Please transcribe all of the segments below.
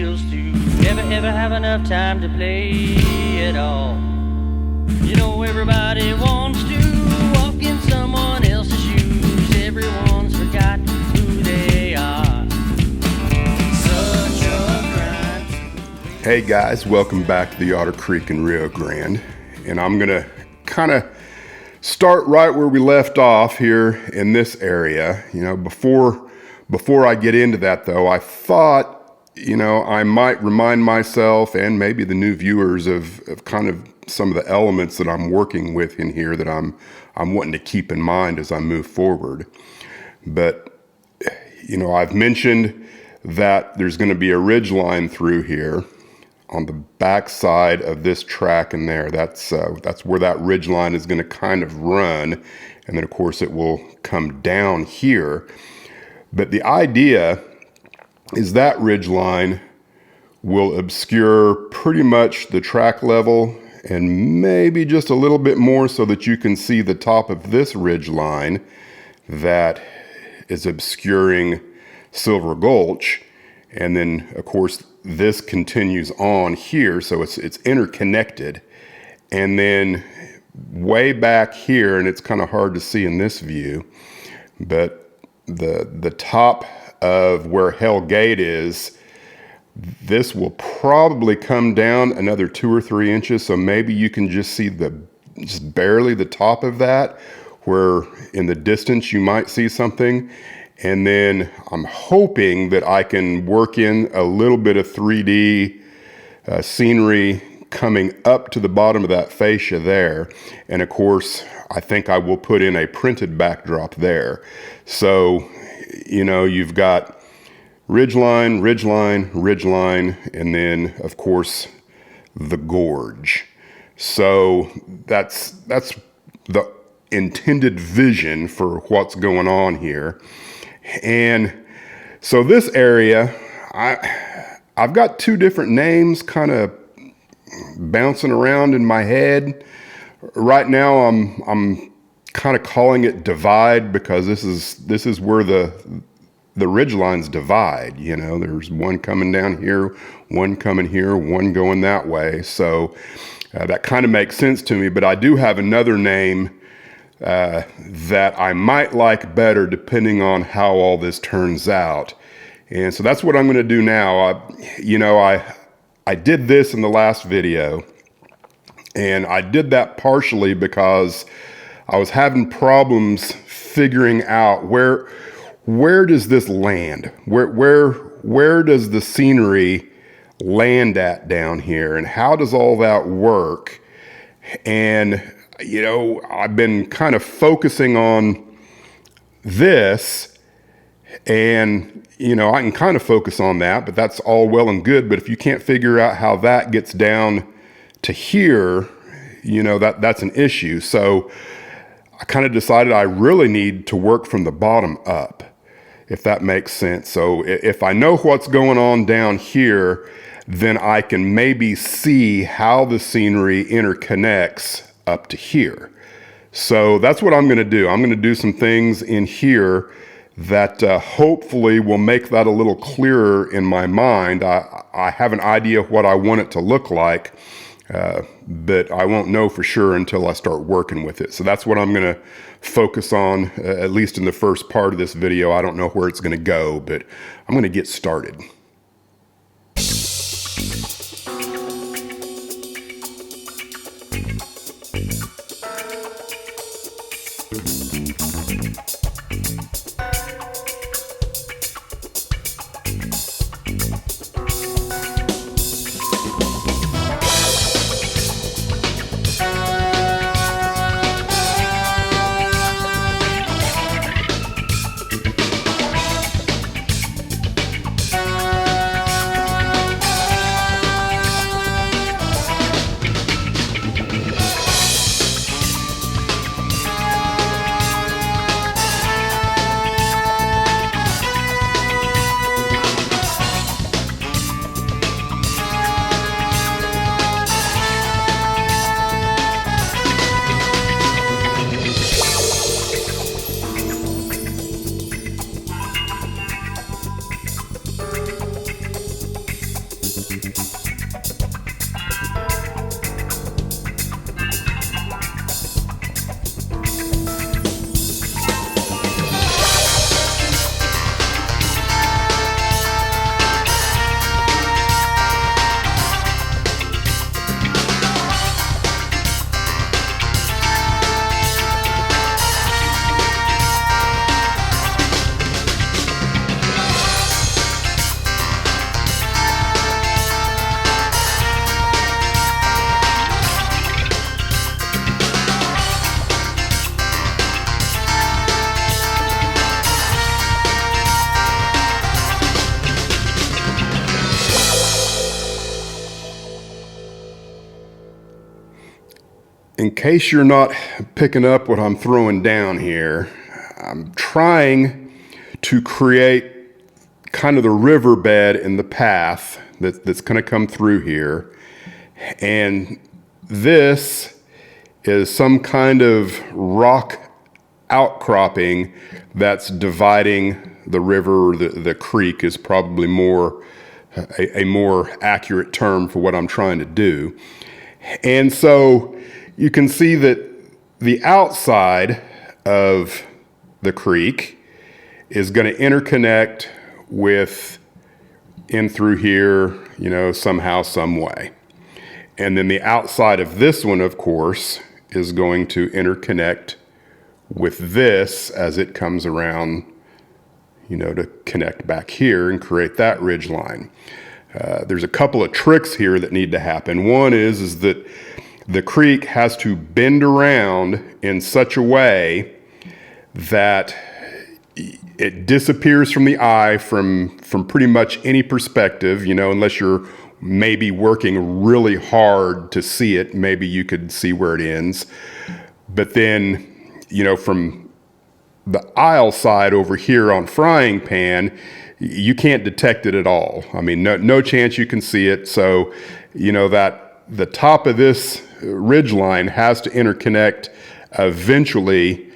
feels to ever have enough time to play at all. You know everybody wants to walk in someone else's shoes. Everyone's forgotten who they are. Such a grind. Hey guys, welcome back to the Otter Creek in Rio Grande. And I'm gonna kind of start right where we left off here in this area. You know, before I get into that though, I thought, you know, I might remind myself and maybe the new viewers of kind of some of the elements that I'm working with in here that I'm wanting to keep in mind as I move forward. But, you know, I've mentioned that there's going to be a ridge line through here on the back side of this track in there. That's where that ridge line is going to kind of run. And then of course it will come down here. But the idea is that ridge line will obscure pretty much the track level and maybe just a little bit more so that you can see the top of this ridge line that is obscuring Silver Gulch. And then of course this continues on here, so it's interconnected. And then way back here, and it's kind of hard to see in this view, but the top of where Hell Gate is, this will probably come down another 2 or 3 inches. So maybe you can just see just barely the top of that, where in the distance you might see something. And then I'm hoping that I can work in a little bit of 3D scenery coming up to the bottom of that fascia there. And of course, I think I will put in a printed backdrop there. So, you know, you've got ridgeline, ridgeline, ridgeline, and then of course the gorge. So that's the intended vision for what's going on here. And so this area, I've got 2 different names kind of bouncing around in my head. Right now I'm kind of calling it divide, because this is where the ridge lines divide. You know, there's one coming down here, one coming here, one going that way. So that kind of makes sense to me. But I do have another name that I might like better depending on how all this turns out. And so that's what I'm going to do now. I did this in the last video, and I did that partially because I was having problems figuring out where does this land? Where does the scenery land at down here, and how does all that work? And you know, I've been kind of focusing on this, and you know, I can kind of focus on that, but that's all well and good. But if you can't figure out how that gets down to here, you know, that's an issue. So I kind of decided I really need to work from the bottom up, if that makes sense. So if I know what's going on down here, then I can maybe see how the scenery interconnects up to here. So that's what I'm going to do. I'm going to do some things in here that hopefully will make that a little clearer in my mind. I have an idea of what I want it to look like, but I won't know for sure until I start working with it. So that's what I'm going to focus on, at least in the first part of this video. I don't know where it's going to go, but I'm going to get started. in case you're not picking up what I'm throwing down here, I'm trying to create kind of the riverbed in the path that's going to come through here. And this is some kind of rock outcropping that's dividing the river, or the creek is probably a more accurate term for what I'm trying to do. And so you can see that the outside of the creek is going to interconnect with in through here, somehow, some way. And then the outside of this one, of course, is going to interconnect with this as it comes around, to connect back here and create that ridge line. There's a couple of tricks here that need to happen. One is that the creek has to bend around in such a way that it disappears from the eye from pretty much any perspective, unless you're maybe working really hard to see it. Maybe you could see where it ends. But then, from the aisle side over here on Frying Pan, you can't detect it at all. I mean, no chance you can see it. So, that the top of this ridge line has to interconnect eventually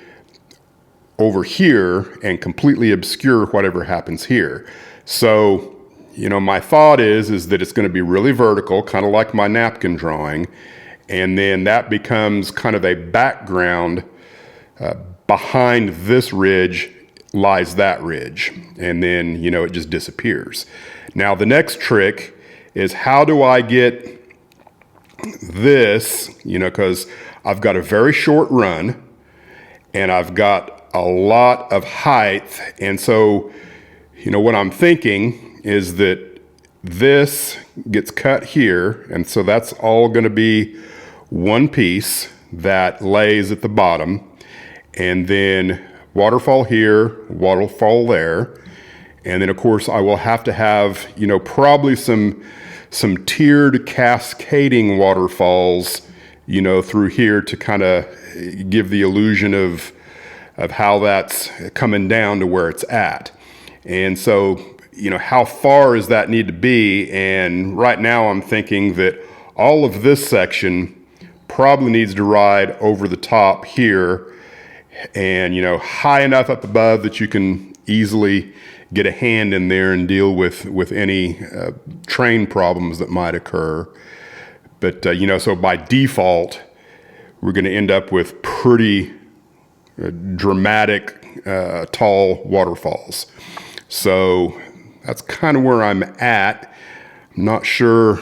over here and completely obscure whatever happens here. So, my thought is that it's going to be really vertical, kind of like my napkin drawing. And then that becomes kind of a background. Behind this ridge lies that ridge. And then, it just disappears. Now, the next trick is, how do I get this, because I've got a very short run and I've got a lot of height. And so, what I'm thinking is that this gets cut here. And so that's all going to be one piece that lays at the bottom. And then waterfall here, waterfall there. And then, of course, I will have to have, probably some tiered cascading waterfalls, through here to kind of give the illusion of how that's coming down to where it's at. And so, how far does that need to be? And right now I'm thinking that all of this section probably needs to ride over the top here and, high enough up above that you can easily get a hand in there and deal with any train problems that might occur. But, so by default, we're going to end up with pretty dramatic, tall waterfalls. So that's kind of where I'm at. I'm not sure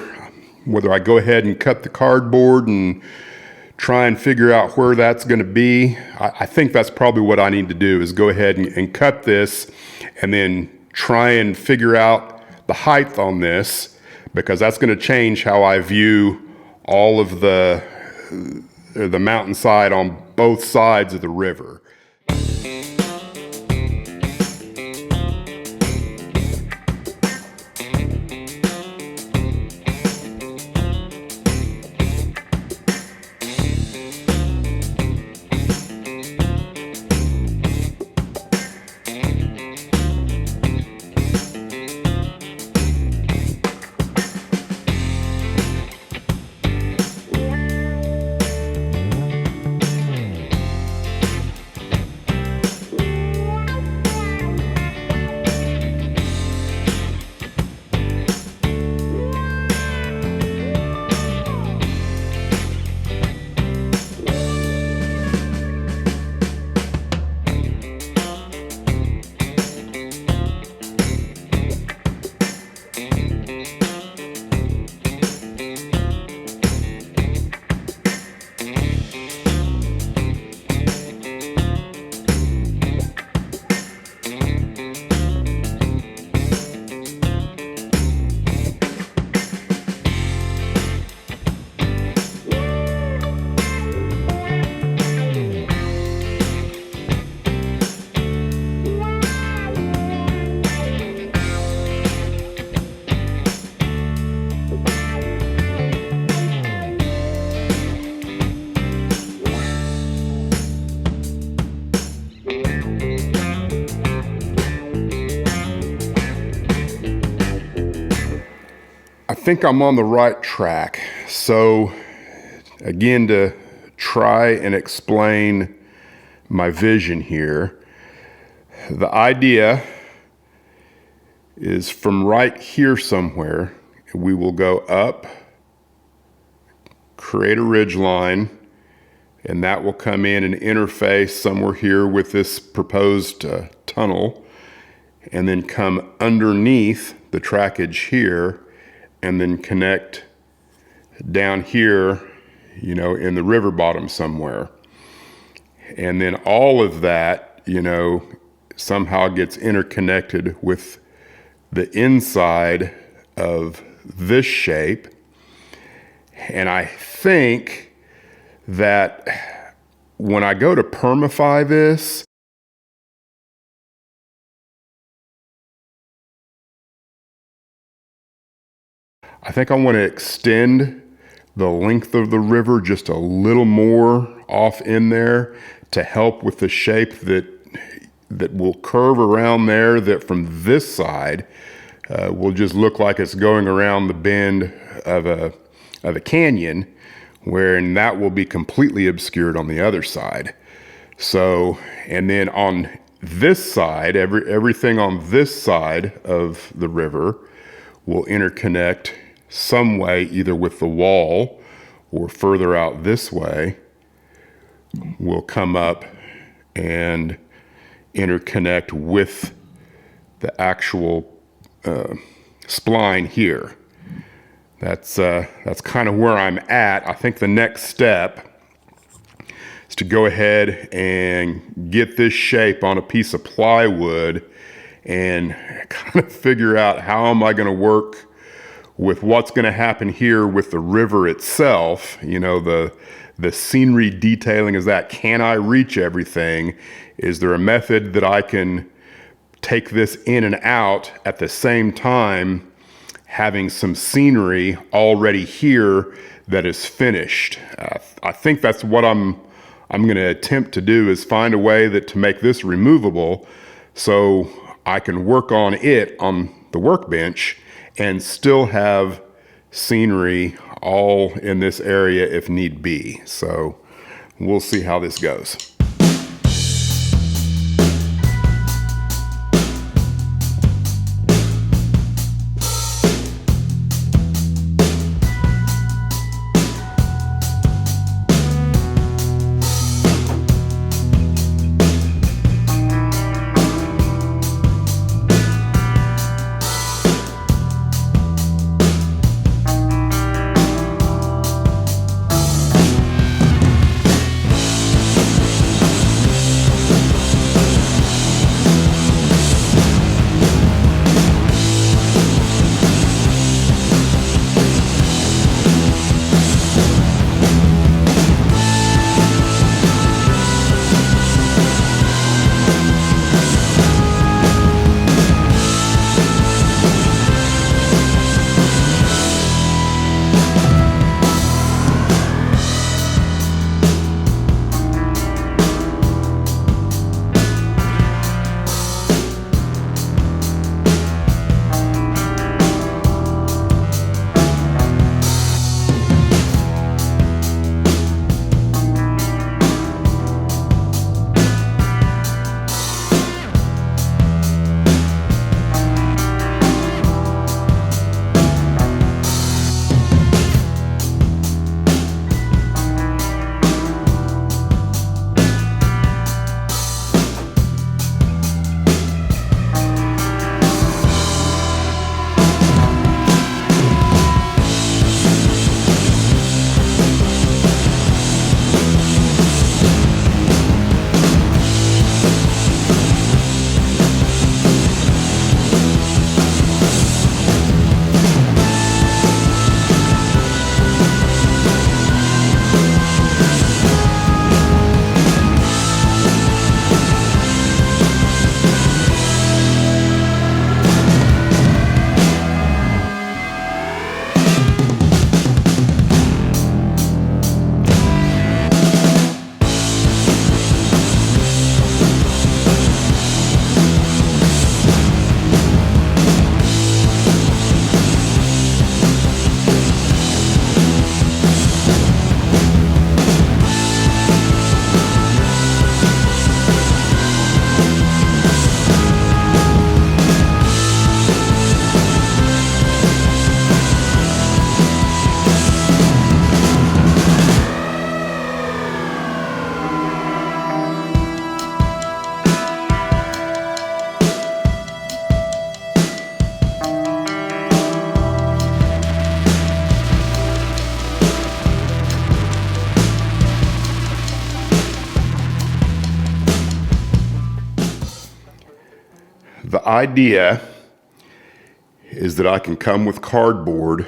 whether I go ahead and cut the cardboard and try and figure out where that's going to be. I think that's probably what I need to do, is go ahead and cut this and then try and figure out the height on this, because that's going to change how I view all of the mountainside on both sides of the river. I think I'm on the right track. So again, to try and explain my vision here, the idea is from right here somewhere, we will go up, create a ridge line, and that will come in and interface somewhere here with this proposed tunnel, and then come underneath the trackage here, and then connect down here, you know, in the river bottom somewhere. And then all of that, you know, somehow gets interconnected with the inside of this shape. And I think that when I go to permify this, I think I want to extend the length of the river just a little more off in there to help with the shape that will curve around there, that from this side will just look like it's going around the bend of a canyon, wherein that will be completely obscured on the other side. So, and then on this side, everything on this side of the river will interconnect some way, either with the wall or further out this way, will come up and interconnect with the actual spline here. That's kind of where I'm at. I think the next step is to go ahead and get this shape on a piece of plywood and kind of figure out how am I going to work with what's going to happen here with the river itself. You know, the scenery detailing is that, can I reach everything? Is there a method that I can take this in and out at the same time, having some scenery already here that is finished? I think that's what I'm going to attempt to do, is find a way to make this removable so I can work on it on the workbench and still have scenery all in this area if need be. So we'll see how this goes. The idea is that I can come with cardboard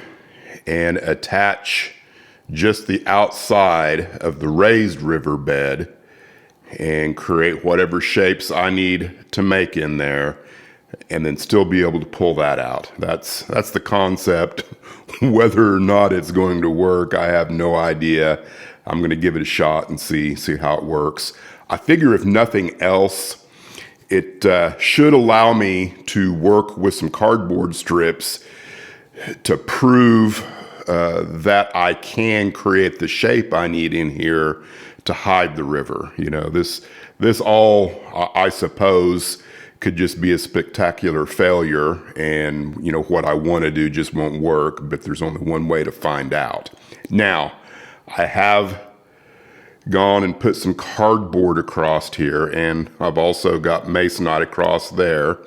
and attach just the outside of the raised riverbed and create whatever shapes I need to make in there, and then still be able to pull that out. That's the concept. Whether or not it's going to work, I have no idea. I'm going to give it a shot and see how it works. I figure if nothing else, it should allow me to work with some cardboard strips to prove that I can create the shape I need in here to hide the river. You know, this all, I suppose, could just be a spectacular failure, and you know what I want to do just won't work, but there's only one way to find out. Now, I have gone and put some cardboard across here, and I've also got masonite across there.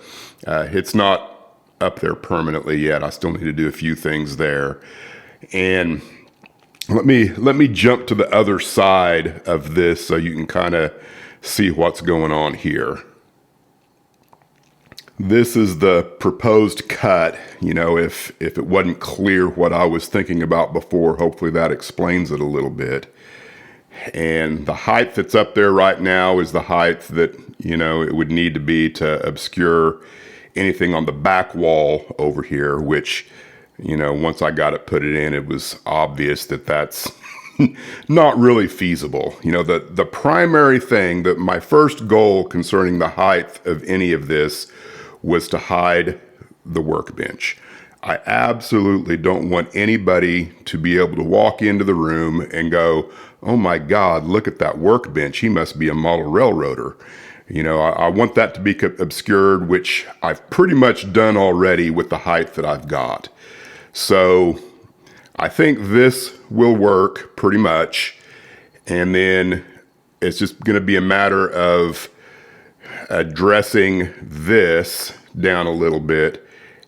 It's not up there permanently yet. I still need to do a few things there. And let me jump to the other side of this so you can kind of see what's going on here. This is the proposed cut. You know, if it wasn't clear what I was thinking about before, hopefully that explains it a little bit. And the height that's up there right now is the height that, you know, it would need to be to obscure anything on the back wall over here, which, you know, once I got it put it in, it was obvious that that's not really feasible. You know, the primary thing, that my first goal concerning the height of any of this was to hide the workbench. I absolutely don't want anybody to be able to walk into the room and go, oh my God, look at that workbench. He must be a model railroader. You know, I want that to be obscured, which I've pretty much done already with the height that I've got. So I think this will work pretty much. And then it's just going to be a matter of addressing this down a little bit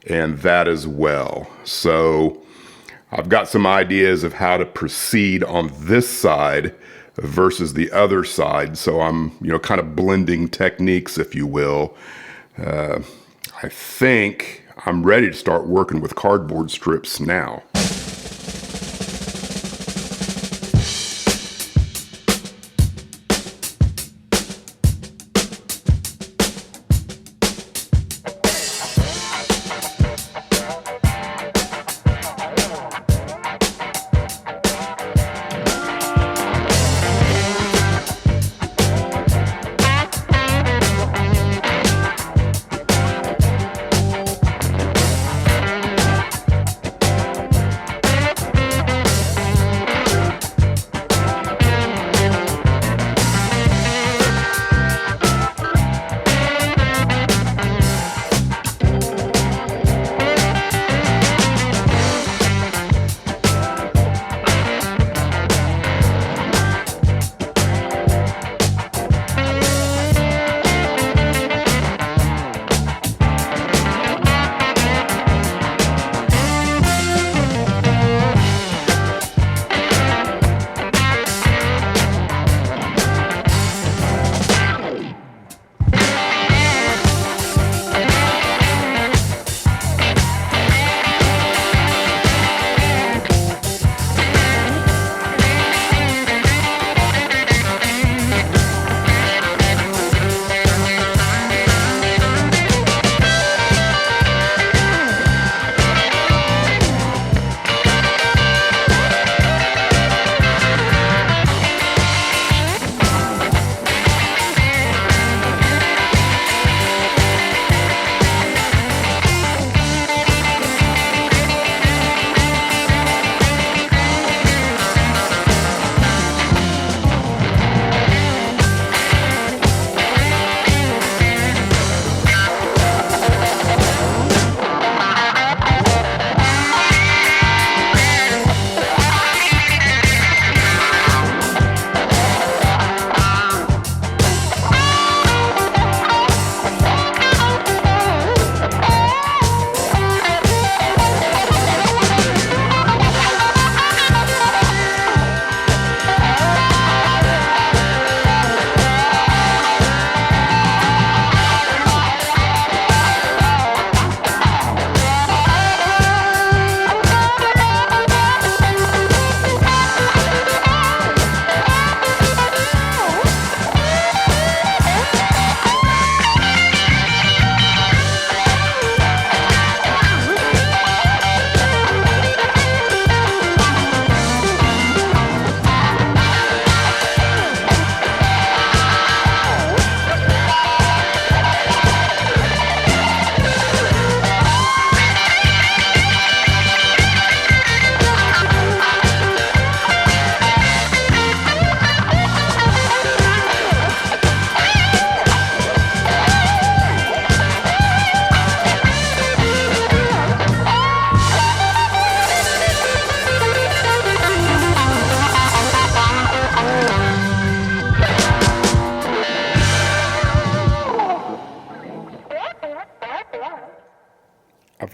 and that as well. So I've got some ideas of how to proceed on this side versus the other side. So I'm, you know, kind of blending techniques, if you will. I think I'm ready to start working with cardboard strips now.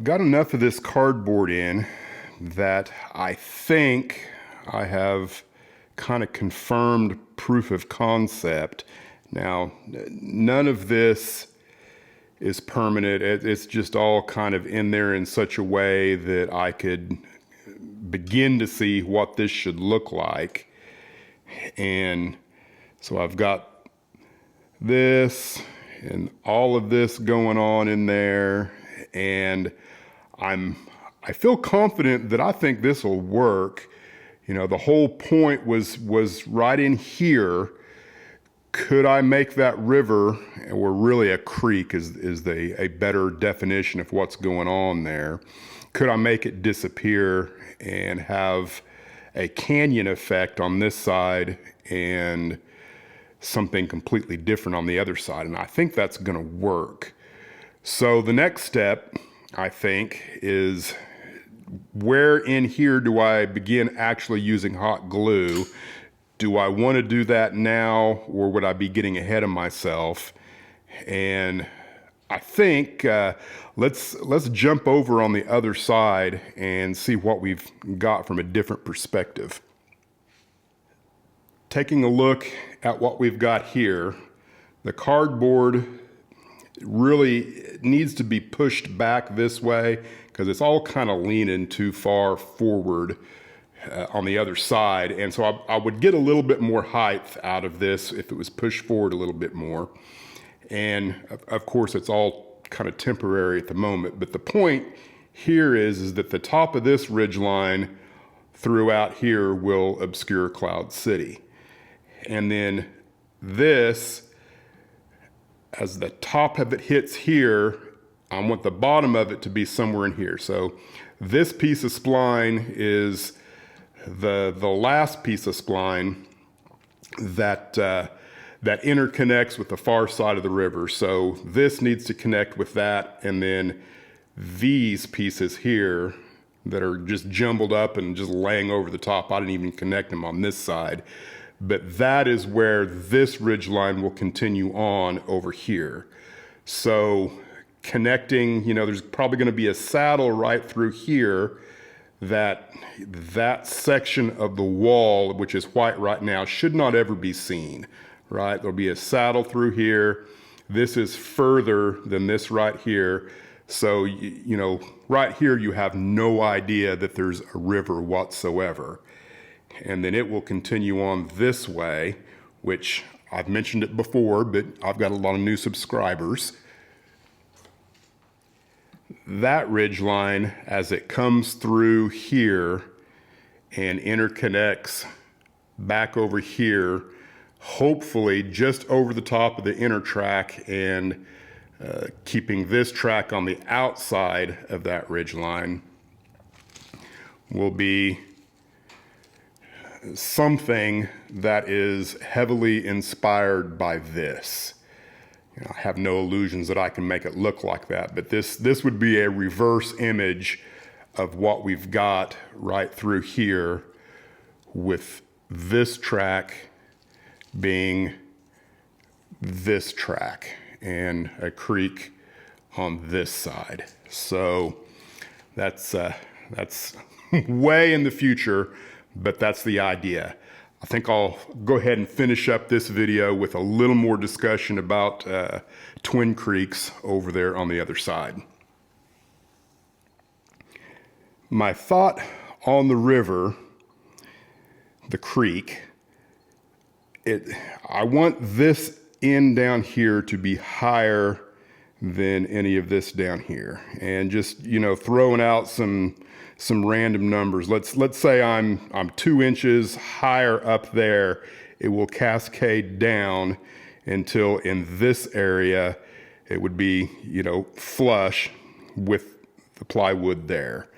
got enough of this cardboard in that I think I have kind of confirmed proof of concept. Now, none of this is permanent. It's just all kind of in there in such a way that I could begin to see what this should look like. And so I've got this and all of this going on in there, and I feel confident that I think this will work. You know, the whole point was right in here. Could I make that river, or really a creek is a better definition of what's going on there. Could I make it disappear and have a canyon effect on this side and something completely different on the other side? And I think that's going to work. So the next step, I think, is where in here do I begin actually using hot glue? Do I want to do that now, or would I be getting ahead of myself? And I think let's jump over on the other side and see what we've got from a different perspective. Taking a look at what we've got here, the cardboard really needs to be pushed back this way because it's all kind of leaning too far forward on the other side. And so I would get a little bit more height out of this if it was pushed forward a little bit more. And of course, it's all kind of temporary at the moment. But the point here is that the top of this ridge line throughout here will obscure Cloud City. And then this, as the top of it hits here, I want the bottom of it to be somewhere in here. So this piece of spline is the last piece of spline that that interconnects with the far side of the river. So this needs to connect with that, and then these pieces here that are just jumbled up and just laying over the top, I didn't even connect them on this side. But that is where this ridge line will continue on over here. So connecting, you know, there's probably going to be a saddle right through here. That section of the wall, which is white right now, should not ever be seen, right? There'll be a saddle through here. This is further than this right here. So, you know, right here you have no idea that there's a river whatsoever. And then it will continue on this way, which I've mentioned it before, but I've got a lot of new subscribers. That ridge line, as it comes through here and interconnects back over here, hopefully just over the top of the inner track, and keeping this track on the outside of that ridge line, will be something that is heavily inspired by this. You know, I have no illusions that I can make it look like that, but this would be a reverse image of what we've got right through here, with this track being this track and a creek on this side. So that's way in the future, but that's the idea. I think I'll go ahead and finish up this video with a little more discussion about Twin Creeks over there on the other side. My thought on the river, the creek, I want this end down here to be higher than any of this down here. And just, you know, throwing out some random numbers. Let's say I'm 2 inches higher up there. It will cascade down until in this area it would be, you know, flush with the plywood there.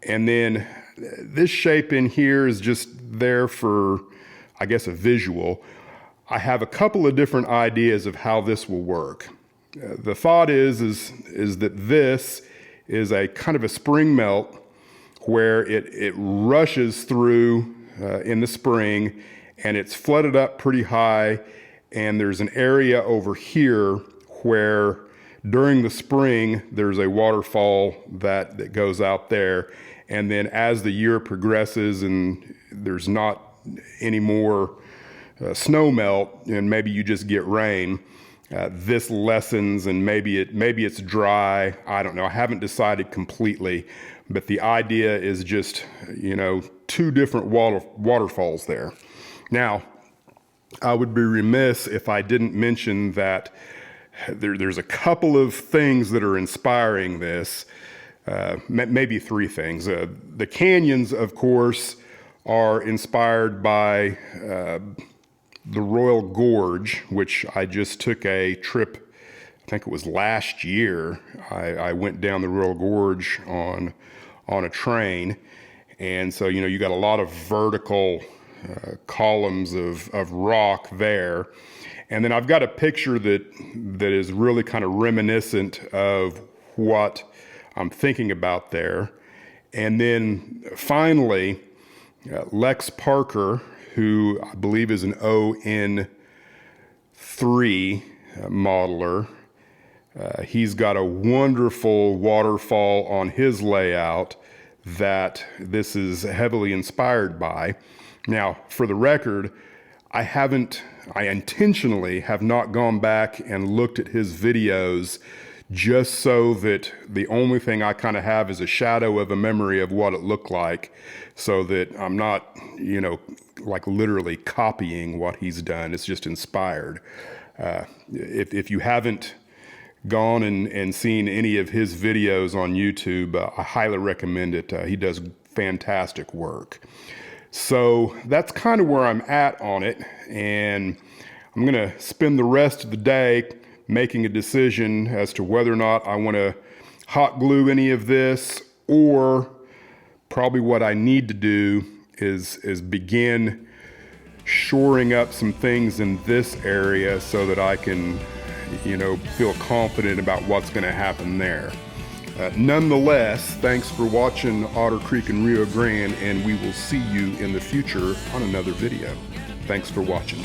And then this shape in here is just there for, I guess, a visual. I have a couple of different ideas of how this will work. The thought is that this is a kind of a spring melt where it rushes through in the spring, and it's flooded up pretty high, and there's an area over here where during the spring, there's a waterfall that goes out there. And then as the year progresses and there's not any more snow melt and maybe you just get rain, this lessens, and maybe it's dry. I don't know. I haven't decided completely, but the idea is just, you know, two different waterfalls there. Now, I would be remiss if I didn't mention that there's a couple of things that are inspiring this, maybe three things. The canyons, of course, are inspired by the Royal Gorge, which I just took a trip, I think it was last year. I went down the Royal Gorge on a train. And so, you know, you got a lot of vertical columns of rock there. And then I've got a picture that is really kind of reminiscent of what I'm thinking about there. And then finally, Lex Parker, who I believe is an ON3 modeler. He's got a wonderful waterfall on his layout that this is heavily inspired by. Now, for the record, I intentionally have not gone back and looked at his videos just so that the only thing I kind of have is a shadow of a memory of what it looked like, so that I'm not, you know, like literally copying what he's done. It's just inspired. If you haven't gone and seen any of his videos on YouTube, I highly recommend it. He does fantastic work. So that's kind of where I'm at on it, and I'm gonna spend the rest of the day making a decision as to whether or not I want to hot glue any of this, or probably what I need to do is begin shoring up some things in this area so that I can, you know, feel confident about what's going to happen there. Nonetheless, thanks for watching Otter Creek and Rio Grande, and we will see you in the future on another video. Thanks for watching.